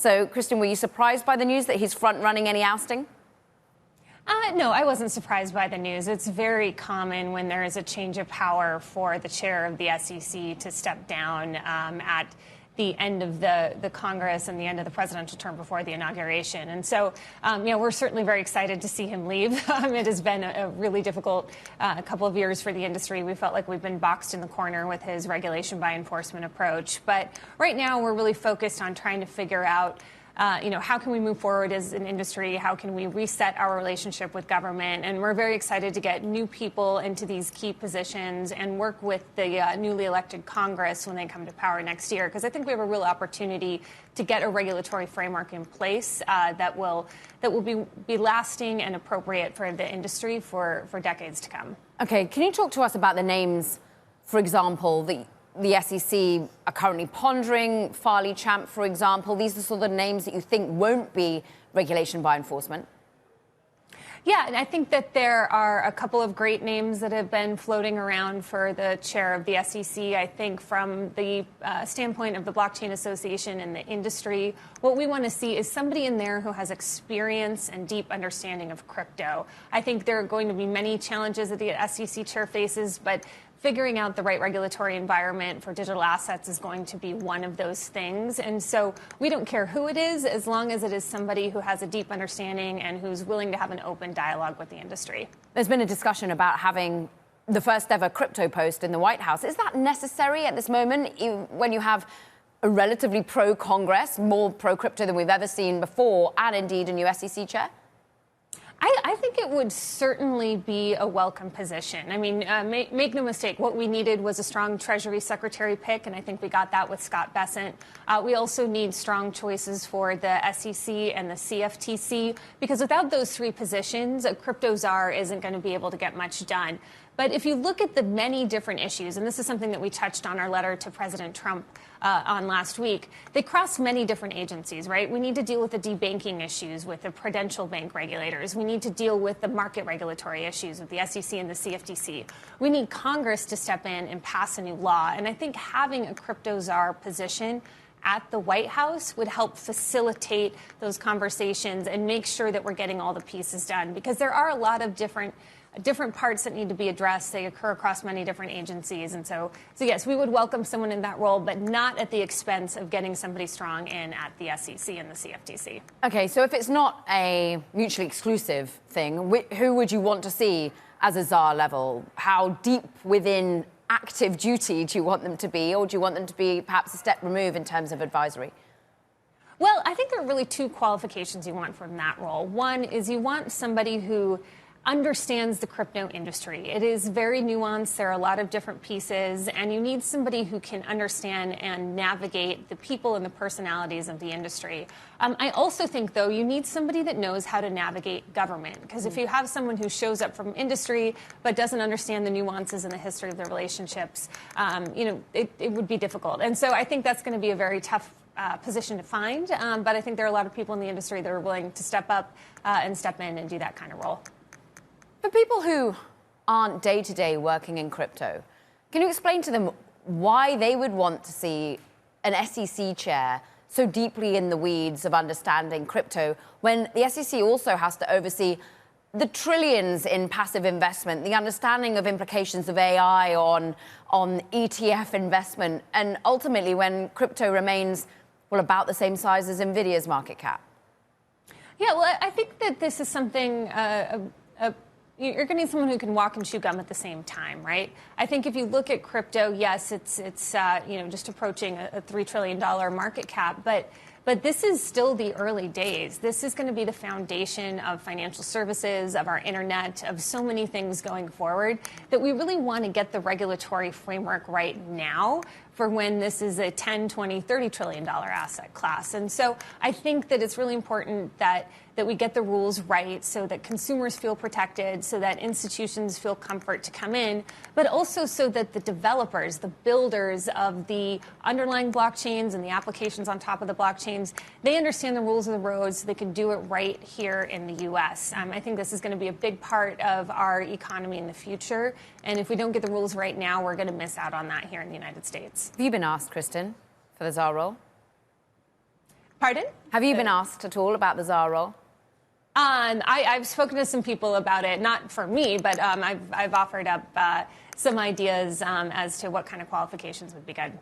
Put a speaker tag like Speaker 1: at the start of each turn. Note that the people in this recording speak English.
Speaker 1: So, Kristin, were you surprised by the news that he's front-running any ousting?
Speaker 2: No, I wasn't surprised by the news. It's very common when there is a change of power for the chair of the SEC to step down at the end of the Congress and the end of the presidential term before the inauguration. And so, we're certainly very excited to see him leave. It has been a really difficult couple of years for the industry. We felt like we've been boxed in the corner with his regulation by enforcement approach. But right now, we're really focused on trying to figure out how can we move forward as an industry? How can we reset our relationship with government? And we're very excited to get new people into these key positions and work with the newly elected Congress when they come to power next year, because I think we have a real opportunity to get a regulatory framework in place that will be lasting and appropriate for the industry for decades to come.
Speaker 1: OK, can you talk to us about the names, for example, the SEC are currently pondering? Farley Champ, for example. These are the sort of names that you think won't be regulation by enforcement.
Speaker 2: Yeah, and I think that there are a couple of great names that have been floating around for the chair of the SEC. I think from the standpoint of the Blockchain Association and the industry, what we want to see is somebody in there who has experience and deep understanding of crypto. I think there are going to be many challenges that the SEC chair faces, but figuring out the right regulatory environment for digital assets is going to be one of those things. And so we don't care who it is, as long as it is somebody who has a deep understanding and who's willing to have an open dialogue with the industry.
Speaker 1: There's been a discussion about having the first ever crypto post in the White House. Is that necessary at this moment when you have a relatively pro-Congress, more pro-crypto than we've ever seen before, and indeed a new SEC chair?
Speaker 2: I think it would certainly be a welcome position. I mean, make no mistake, what we needed was a strong Treasury Secretary pick, and I think we got that with Scott Bessent. We also need strong choices for the SEC and the CFTC, because without those three positions, a Crypto Czar isn't going to be able to get much done. But if you look at the many different issues, and this is something that we touched on our letter to President Trump on last week, they cross many different agencies, right? We need to deal with the debanking issues with the prudential bank regulators. We need to deal with the market regulatory issues with the SEC and the CFTC. We need Congress to step in and pass a new law. And I think having a Crypto Czar position at the White House would help facilitate those conversations and make sure that we're getting all the pieces done, because there are a lot of different parts that need to be addressed. They occur across many different agencies. And so yes, we would welcome someone in that role, but not at the expense of getting somebody strong in at the SEC and the CFTC.
Speaker 1: OK, so if it's not a mutually exclusive thing, who would you want to see as a czar level? How deep within active duty do you want them to be? Or do you want them to be perhaps a step removed in terms of advisory?
Speaker 2: Well, I think there are really two qualifications you want from that role. One is you want somebody who understands the crypto industry. It is very nuanced. There are a lot of different pieces, and you need somebody who can understand and navigate the people and the personalities of the industry. I also think, though, you need somebody that knows how to navigate government, because if you have someone who shows up from industry but doesn't understand the nuances and the history of the relationships, it would be difficult. And so I think that's going to be a very tough position to find. But I think there are a lot of people in the industry that are willing to step up and step in and do that kind of role.
Speaker 1: For people who aren't day-to-day working in crypto, can you explain to them why they would want to see an SEC chair so deeply in the weeds of understanding crypto, when the SEC also has to oversee the trillions in passive investment, the understanding of implications of AI on ETF investment, and ultimately when crypto remains, well, about the same size as Nvidia's market cap?
Speaker 2: Yeah, well, I think that this is something you're going to need someone who can walk and chew gum at the same time, right? I think if you look at crypto, yes, it's just approaching a $3 trillion market cap, but this is still the early days. This is going to be the foundation of financial services, of our internet, of so many things going forward, that we really want to get the regulatory framework right now for when this is a $10, $20, $30 trillion asset class. And so I think that it's really important that we get the rules right so that consumers feel protected, so that institutions feel comfort to come in, but also so that the developers, the builders of the underlying blockchains and the applications on top of the blockchains, they understand the rules of the road so they can do it right here in the U.S. I think this is going to be a big part of our economy in the future. And if we don't get the rules right now, we're going to miss out on that here in the United States.
Speaker 1: Have you been asked, Kristin, for the czar role?
Speaker 2: Pardon?
Speaker 1: Have you been asked at all about the czar role?
Speaker 2: I've spoken to some people about it, not for me, but I've offered up some ideas as to what kind of qualifications would be good.